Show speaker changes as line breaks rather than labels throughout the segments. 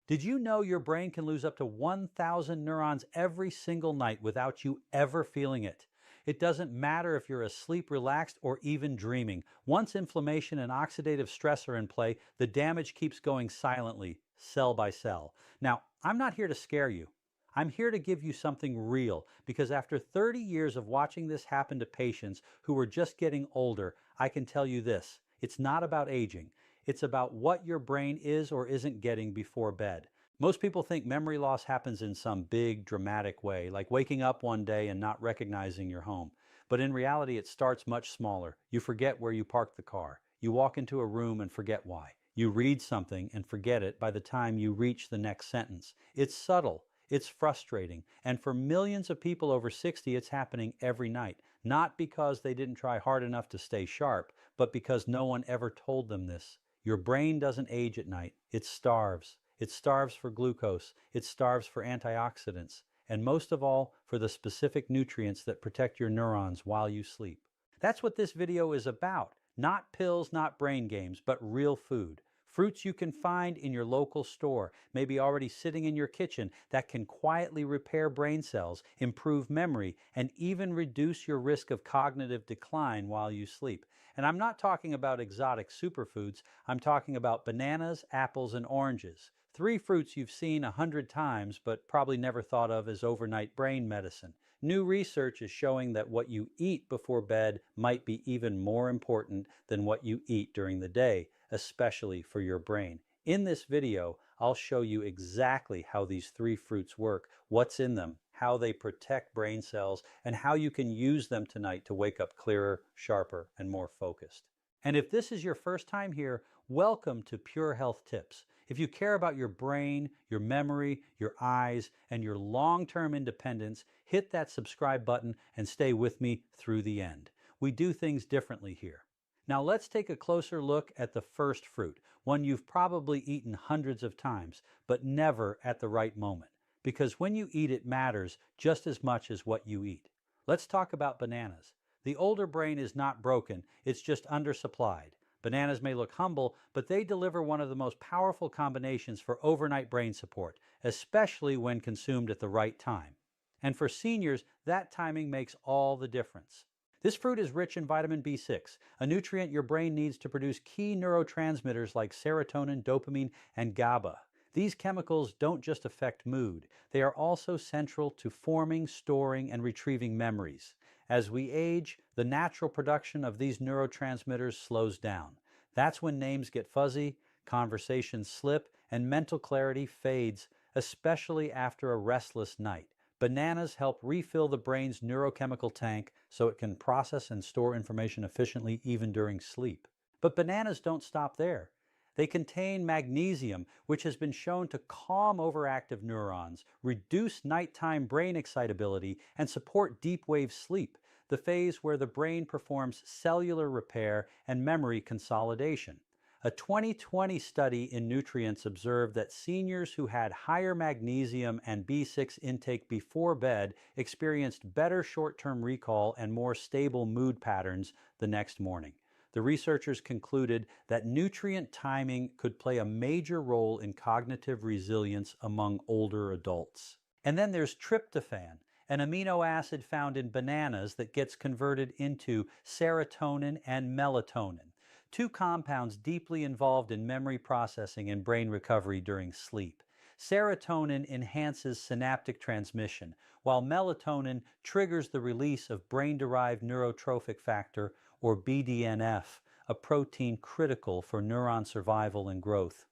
Did you know your brain can lose up to 1,000 neurons every single night without you ever feeling it? It doesn't matter if you're asleep, relaxed, or even dreaming. Once inflammation and oxidative stress are in play, the damage keeps going silently, cell by cell. Now, I'm not here to scare you. I'm here to give you something real because after 30 years of watching this happen to patients who were just getting older, I can tell you this. It's not about aging. It's about what your brain is or isn't getting before bed. Most people think memory loss happens in some big, dramatic way, like waking up one day and not recognizing your home. But in reality, it starts much smaller. You forget where you parked the car. You walk into a room and forget why. You read something and forget it by the time you reach the next sentence. It's subtle. It's frustrating. And for millions of people over 60, it's happening every night. Not because they didn't try hard enough to stay sharp, but because no one ever told them this. Your brain doesn't age at night. It starves. It starves for glucose. It starves for antioxidants. And most of all, for the specific nutrients that protect your neurons while you sleep. That's what this video is about. Not pills, not brain games, but real food. Fruits you can find in your local store, maybe already sitting in your kitchen, that can quietly repair brain cells, improve memory, and even reduce your risk of cognitive decline while you sleep. And I'm not talking about exotic superfoods. I'm talking about bananas, apples, and oranges. Three fruits you've seen 100 times, but probably never thought of as overnight brain medicine. New research is showing that what you eat before bed might be even more important than what you eat during the day, especially for your brain. In this video, I'll show you exactly how these three fruits work, what's in them, how they protect brain cells, and how you can use them tonight to wake up clearer, sharper, and more focused. And if this is your first time here, welcome to Pure Health Tips. If you care about your brain, your memory, your eyes, and your long-term independence, hit that subscribe button and stay with me through the end. We do things differently here. Now let's take a closer look at the first fruit, one you've probably eaten hundreds of times, but never at the right moment. Because when you eat, it matters just as much as what you eat. Let's talk about bananas. The older brain is not broken, it's just undersupplied. Bananas may look humble, but they deliver one of the most powerful combinations for overnight brain support, especially when consumed at the right time. And for seniors, that timing makes all the difference. This fruit is rich in vitamin B6, a nutrient your brain needs to produce key neurotransmitters like serotonin, dopamine, and GABA. These chemicals don't just affect mood, they are also central to forming, storing, and retrieving memories. As we age, the natural production of these neurotransmitters slows down. That's when names get fuzzy, conversations slip, and mental clarity fades, especially after a restless night. Bananas help refill the brain's neurochemical tank so it can process and store information efficiently even during sleep. But bananas don't stop there. They contain magnesium, which has been shown to calm overactive neurons, reduce nighttime brain excitability, and support deep wave sleep, the phase where the brain performs cellular repair and memory consolidation. A 2020 study in Nutrients observed that seniors who had higher magnesium and B6 intake before bed experienced better short-term recall and more stable mood patterns the next morning. The researchers concluded that nutrient timing could play a major role in cognitive resilience among older adults. And then there's tryptophan, an amino acid found in bananas that gets converted into serotonin and melatonin, two compounds deeply involved in memory processing and brain recovery during sleep. Serotonin enhances synaptic transmission, while melatonin triggers the release of brain-derived neurotrophic factor, or BDNF, a protein critical for neuron survival and growth.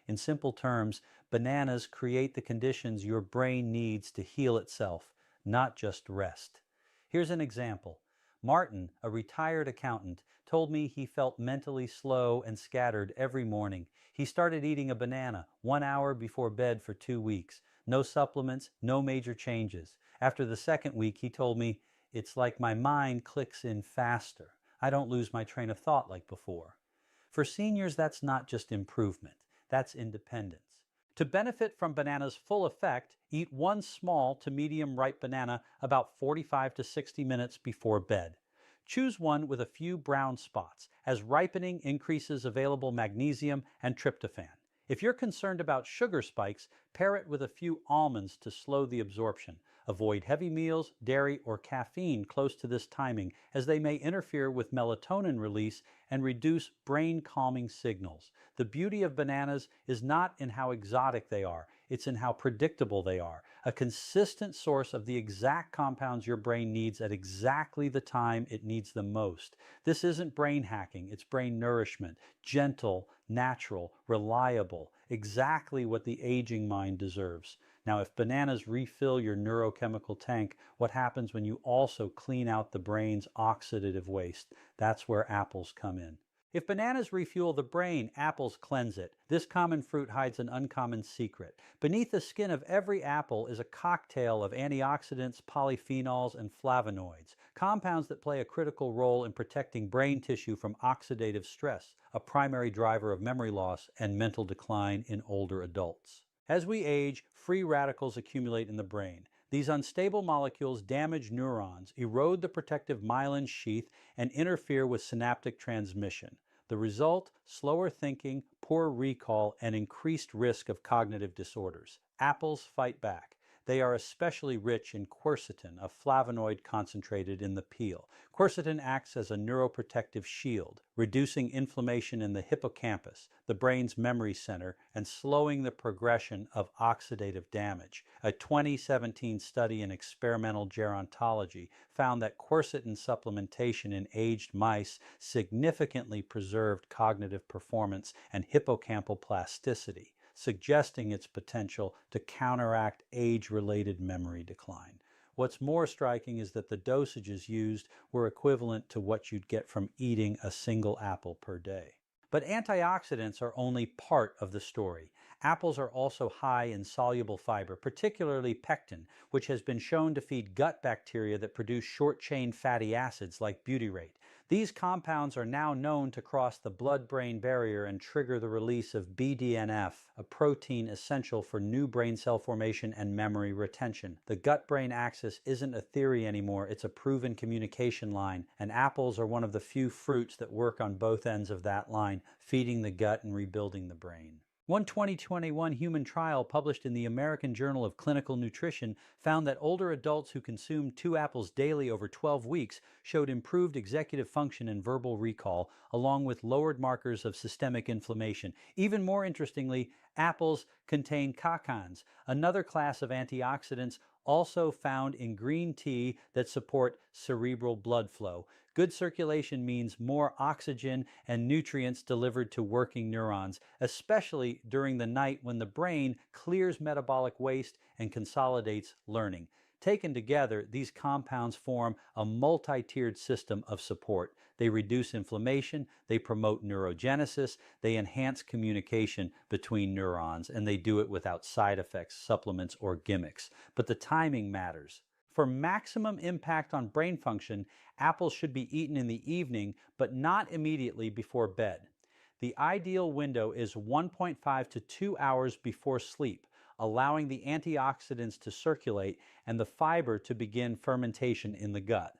In simple terms, bananas create the conditions your brain needs to heal itself, not just rest. Here's an example. Martin, a retired accountant, told me he felt mentally slow and scattered every morning. He started eating a banana 1 hour before bed for 2 weeks. No supplements, no major changes. After the second week, he told me, "It's like my mind clicks in faster. I don't lose my train of thought like before." For seniors, that's not just improvement, that's independence. To benefit from banana's full effect, eat one small to medium ripe banana about 45 to 60 minutes before bed. Choose one with a few brown spots, as ripening increases available magnesium and tryptophan. If you're concerned about sugar spikes, pair it with a few almonds to slow the absorption. Avoid heavy meals, dairy, or caffeine close to this timing, as they may interfere with melatonin release and reduce brain calming signals. The beauty of bananas is not in how exotic they are, it's in how predictable they are. A consistent source of the exact compounds your brain needs at exactly the time it needs them most. This isn't brain hacking, it's brain nourishment. Gentle, natural, reliable, exactly what the aging mind deserves. Now, if bananas refill your neurochemical tank, what happens when you also clean out the brain's oxidative waste? That's where apples come in. If bananas refuel the brain, apples cleanse it. This common fruit hides an uncommon secret. Beneath the skin of every apple is a cocktail of antioxidants, polyphenols, and flavonoids, compounds that play a critical role in protecting brain tissue from oxidative stress, a primary driver of memory loss and mental decline in older adults. As we age, free radicals accumulate in the brain. These unstable molecules damage neurons, erode the protective myelin sheath, and interfere with synaptic transmission. The result, slower thinking, poor recall, and increased risk of cognitive disorders. Apples fight back. They are especially rich in quercetin, a flavonoid concentrated in the peel. Quercetin acts as a neuroprotective shield, reducing inflammation in the hippocampus, the brain's memory center, and slowing the progression of oxidative damage. A 2017 study in experimental gerontology found that quercetin supplementation in aged mice significantly preserved cognitive performance and hippocampal plasticity, suggesting its potential to counteract age-related memory decline. What's more striking is that the dosages used were equivalent to what you'd get from eating a single apple per day. But antioxidants are only part of the story. Apples are also high in soluble fiber, particularly pectin, which has been shown to feed gut bacteria that produce short-chain fatty acids like butyrate. These compounds are now known to cross the blood-brain barrier and trigger the release of BDNF, a protein essential for new brain cell formation and memory retention. The gut-brain axis isn't a theory anymore, it's a proven communication line, and apples are one of the few fruits that work on both ends of that line, feeding the gut and rebuilding the brain. One 2021 human trial published in the American Journal of Clinical Nutrition found that older adults who consumed 2 apples daily over 12 weeks showed improved executive function and verbal recall, along with lowered markers of systemic inflammation. Even more interestingly, apples contain catechins, another class of antioxidants also found in green tea that support cerebral blood flow. Good circulation means more oxygen and nutrients delivered to working neurons, especially during the night when the brain clears metabolic waste and consolidates learning. Taken together, these compounds form a multi-tiered system of support. They reduce inflammation, they promote neurogenesis, they enhance communication between neurons, and they do it without side effects, supplements, or gimmicks. But the timing matters. For maximum impact on brain function, apples should be eaten in the evening, but not immediately before bed. The ideal window is 1.5 to 2 hours before sleep, allowing the antioxidants to circulate and the fiber to begin fermentation in the gut.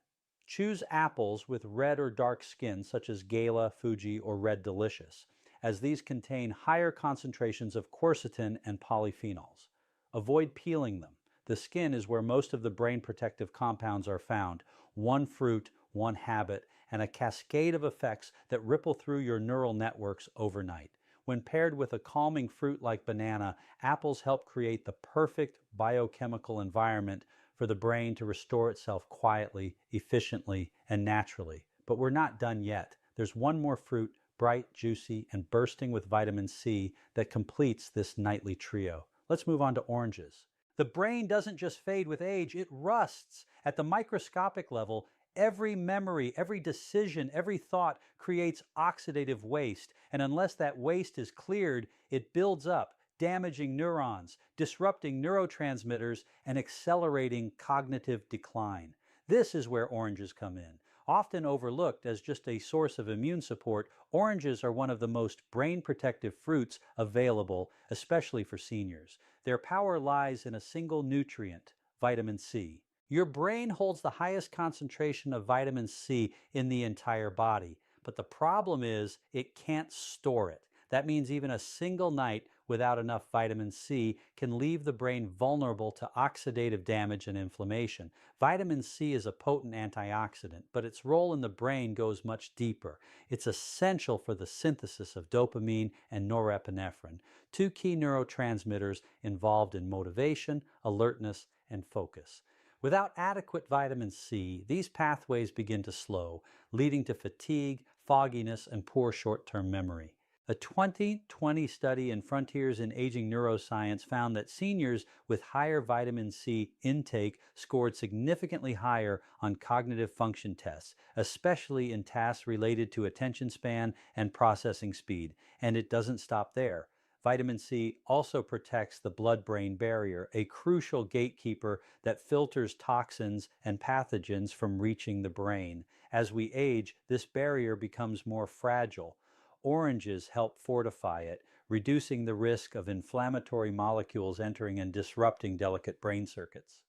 Choose apples with red or dark skin, such as Gala, Fuji, or Red Delicious, as these contain higher concentrations of quercetin and polyphenols. Avoid peeling them. The skin is where most of the brain protective compounds are found. One fruit, one habit, and a cascade of effects that ripple through your neural networks overnight. When paired with a calming fruit like banana, apples help create the perfect biochemical environment for the brain to restore itself quietly, efficiently, and naturally. But we're not done yet. There's one more fruit, bright, juicy, and bursting with vitamin C, that completes this nightly trio. Let's move on to oranges. The brain doesn't just fade with age, it rusts. At the microscopic level, every memory, every decision, every thought creates oxidative waste, and unless that waste is cleared, it builds up, damaging neurons, disrupting neurotransmitters, and accelerating cognitive decline. This is where oranges come in. Often overlooked as just a source of immune support, oranges are one of the most brain-protective fruits available, especially for seniors. Their power lies in a single nutrient, vitamin C. Your brain holds the highest concentration of vitamin C in the entire body, but the problem is it can't store it. That means even a single night without enough vitamin C can leave the brain vulnerable to oxidative damage and inflammation. Vitamin C is a potent antioxidant, but its role in the brain goes much deeper. It's essential for the synthesis of dopamine and norepinephrine, two key neurotransmitters involved in motivation, alertness, and focus. Without adequate vitamin C, these pathways begin to slow, leading to fatigue, fogginess, and poor short-term memory. A 2020 study in Frontiers in Aging Neuroscience found that seniors with higher vitamin C intake scored significantly higher on cognitive function tests, especially in tasks related to attention span and processing speed. And it doesn't stop there. Vitamin C also protects the blood-brain barrier, a crucial gatekeeper that filters toxins and pathogens from reaching the brain. As we age, this barrier becomes more fragile. Oranges help fortify it, reducing the risk of inflammatory molecules entering and disrupting delicate brain circuits.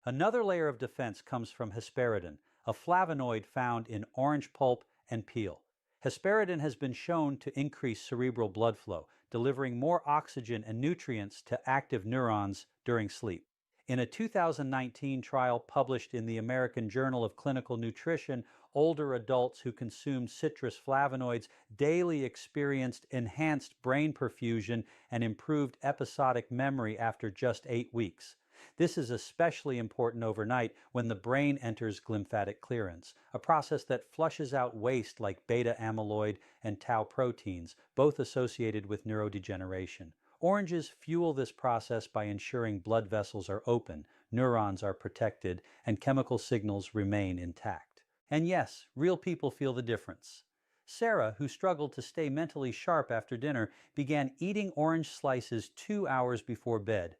Another layer of defense comes from Hesperidin, a flavonoid found in orange pulp and peel. Hesperidin has been shown to increase cerebral blood flow, delivering more oxygen and nutrients to active neurons during sleep. In a 2019 trial published in the American Journal of Clinical Nutrition, older adults who consumed citrus flavonoids daily experienced enhanced brain perfusion and improved episodic memory after just 8 weeks. This is especially important overnight when the brain enters glymphatic clearance, a process that flushes out waste like beta amyloid and tau proteins, both associated with neurodegeneration. Oranges fuel this process by ensuring blood vessels are open, neurons are protected, and chemical signals remain intact. And yes, real people feel the difference. Sarah, who struggled to stay mentally sharp after dinner, began eating orange slices 2 hours before bed.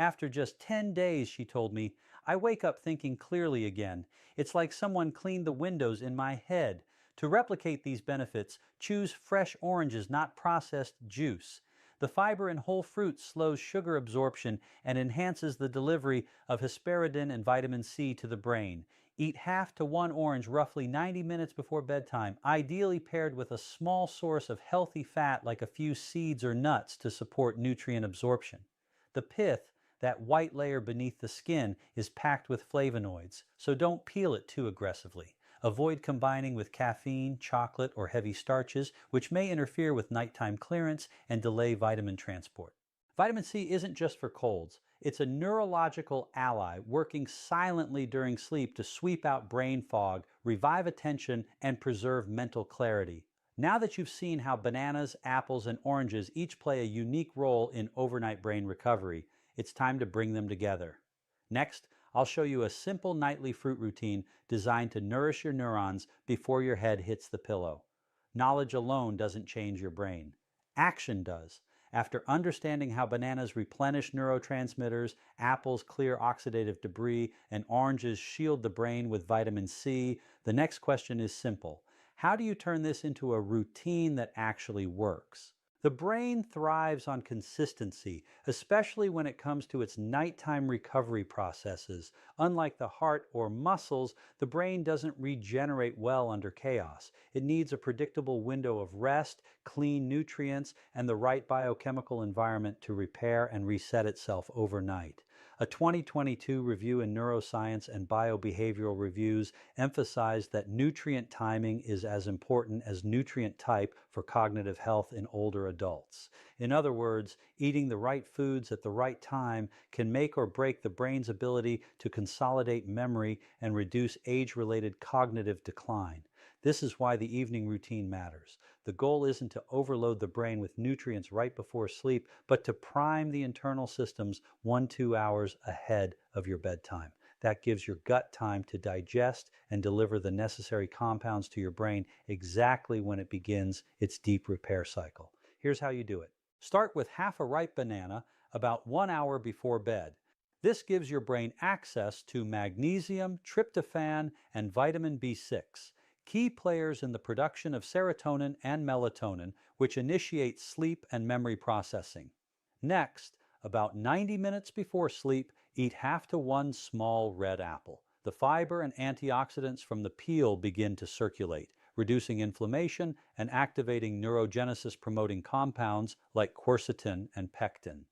After just 10 days, she told me, I wake up thinking clearly again. It's like someone cleaned the windows in my head. To replicate these benefits, choose fresh oranges, not processed juice. The fiber in whole fruits slows sugar absorption and enhances the delivery of hesperidin and vitamin C to the brain. Eat half to one orange roughly 90 minutes before bedtime, ideally paired with a small source of healthy fat like a few seeds or nuts to support nutrient absorption. The pith, that white layer beneath the skin, is packed with flavonoids, so don't peel it too aggressively. Avoid combining with caffeine, chocolate, or heavy starches, which may interfere with nighttime clearance and delay vitamin transport. Vitamin C isn't just for colds. It's a neurological ally working silently during sleep to sweep out brain fog, revive attention, and preserve mental clarity. Now that you've seen how bananas, apples, and oranges each play a unique role in overnight brain recovery, it's time to bring them together. Next, I'll show you a simple nightly fruit routine designed to nourish your neurons before your head hits the pillow. Knowledge alone doesn't change your brain. Action does. After understanding how bananas replenish neurotransmitters, apples clear oxidative debris, and oranges shield the brain with vitamin C, the next question is simple. How do you turn this into a routine that actually works? The brain thrives on consistency, especially when it comes to its nighttime recovery processes. Unlike the heart or muscles, the brain doesn't regenerate well under chaos. It needs a predictable window of rest, clean nutrients, and the right biochemical environment to repair and reset itself overnight. A 2022 review in Neuroscience and Biobehavioral Reviews emphasized that nutrient timing is as important as nutrient type for cognitive health in older adults. In other words, eating the right foods at the right time can make or break the brain's ability to consolidate memory and reduce age-related cognitive decline. This is why the evening routine matters. The goal isn't to overload the brain with nutrients right before sleep, but to prime the internal systems 1-2 hours ahead of your bedtime. That gives your gut time to digest and deliver the necessary compounds to your brain exactly when it begins its deep repair cycle. Here's how you do it. Start with half a ripe banana about 1 hour before bed. This gives your brain access to magnesium, tryptophan, and vitamin B6. Key players in the production of serotonin and melatonin, which initiate sleep and memory processing. Next, about 90 minutes before sleep, eat half to one small red apple. The fiber and antioxidants from the peel begin to circulate, reducing inflammation and activating neurogenesis-promoting compounds like quercetin and pectin.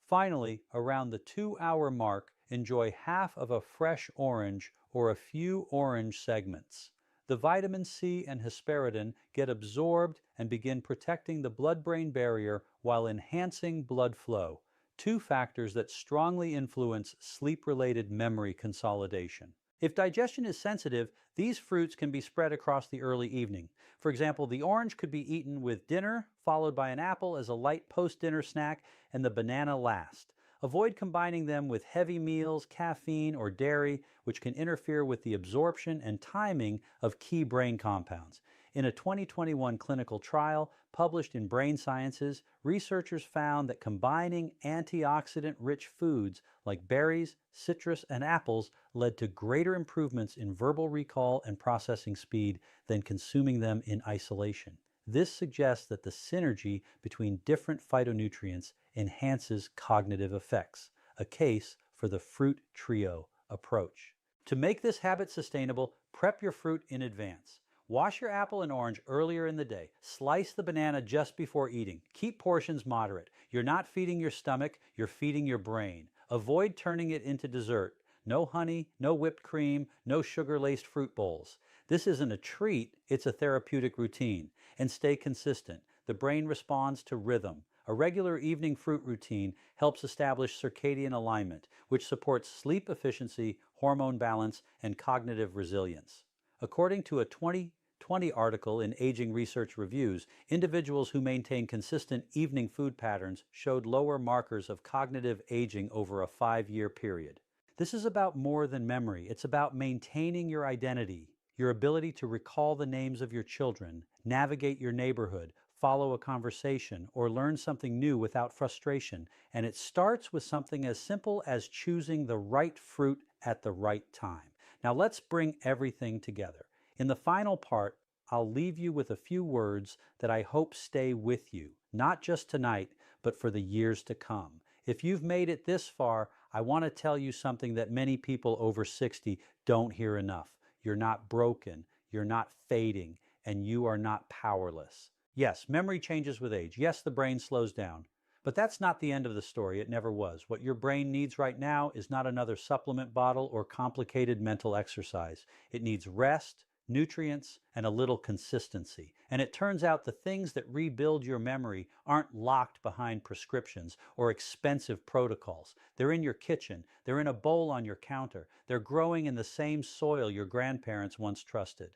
Finally, around the 2-hour mark, enjoy half of a fresh orange or a few orange segments. The vitamin C and hesperidin get absorbed and begin protecting the blood-brain barrier while enhancing blood flow, two factors that strongly influence sleep-related memory consolidation. If digestion is sensitive, these fruits can be spread across the early evening. For example, the orange could be eaten with dinner, followed by an apple as a light post-dinner snack, and the banana last. Avoid combining them with heavy meals, caffeine, or dairy, which can interfere with the absorption and timing of key brain compounds. In a 2021 clinical trial published in Brain Sciences, researchers found that combining antioxidant-rich foods like berries, citrus, and apples led to greater improvements in verbal recall and processing speed than consuming them in isolation. This suggests that the synergy between different phytonutrients enhances cognitive effects, a case for the fruit trio approach. To make this habit sustainable, prep your fruit in advance. Wash your apple and orange earlier in the day. Slice the banana just before eating. Keep portions moderate. You're not feeding your stomach, you're feeding your brain. Avoid turning it into dessert. No honey, no whipped cream, no sugar-laced fruit bowls. This isn't a treat, it's a therapeutic routine. And stay consistent. The brain responds to rhythm. A regular evening fruit routine helps establish circadian alignment, which supports sleep efficiency, hormone balance, and cognitive resilience. According to a 2020 article in Aging Research Reviews, individuals who maintain consistent evening food patterns showed lower markers of cognitive aging over a 5-year period. This is about more than memory. It's about maintaining your identity, your ability to recall the names of your children, navigate your neighborhood, follow a conversation, or learn something new without frustration. And it starts with something as simple as choosing the right fruit at the right time. Now let's bring everything together. In the final part, I'll leave you with a few words that I hope stay with you, not just tonight, but for the years to come. If you've made it this far, I want to tell you something that many people over 60 don't hear enough. You're not broken, you're not fading, and you are not powerless. Yes, memory changes with age. Yes, the brain slows down. But that's not the end of the story. It never was. What your brain needs right now is not another supplement bottle or complicated mental exercise. It needs rest, nutrients, and a little consistency. And it turns out the things that rebuild your memory aren't locked behind prescriptions or expensive protocols. They're in your kitchen. They're in a bowl on your counter. They're growing in the same soil your grandparents once trusted.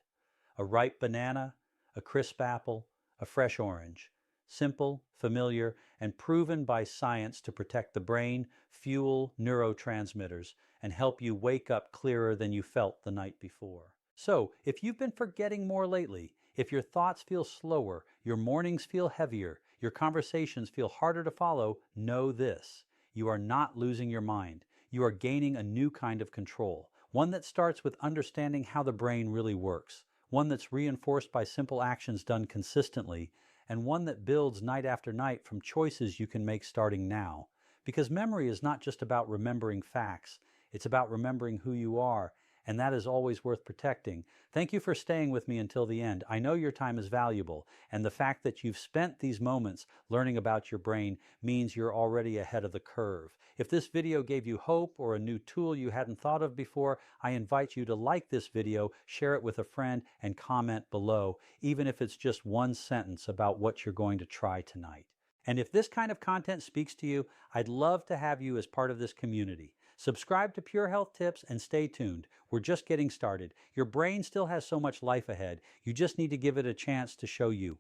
A ripe banana, a crisp apple, a fresh orange. Simple, familiar, and proven by science to protect the brain, fuel neurotransmitters, and help you wake up clearer than you felt the night before. So, if you've been forgetting more lately, if your thoughts feel slower, your mornings feel heavier, your conversations feel harder to follow, know this: you are not losing your mind. You are gaining a new kind of control, one that starts with understanding how the brain really works, one that's reinforced by simple actions done consistently, and one that builds night after night from choices you can make starting now. Because memory is not just about remembering facts, it's about remembering who you are, and that is always worth protecting. Thank you for staying with me until the end. I know your time is valuable, and the fact that you've spent these moments learning about your brain means you're already ahead of the curve. If this video gave you hope or a new tool you hadn't thought of before, I invite you to like this video, share it with a friend, and comment below, even if it's just one sentence about what you're going to try tonight. And if this kind of content speaks to you, I'd love to have you as part of this community. Subscribe to Pure Health Tips and stay tuned. We're just getting started. Your brain still has so much life ahead. You just need to give it a chance to show you.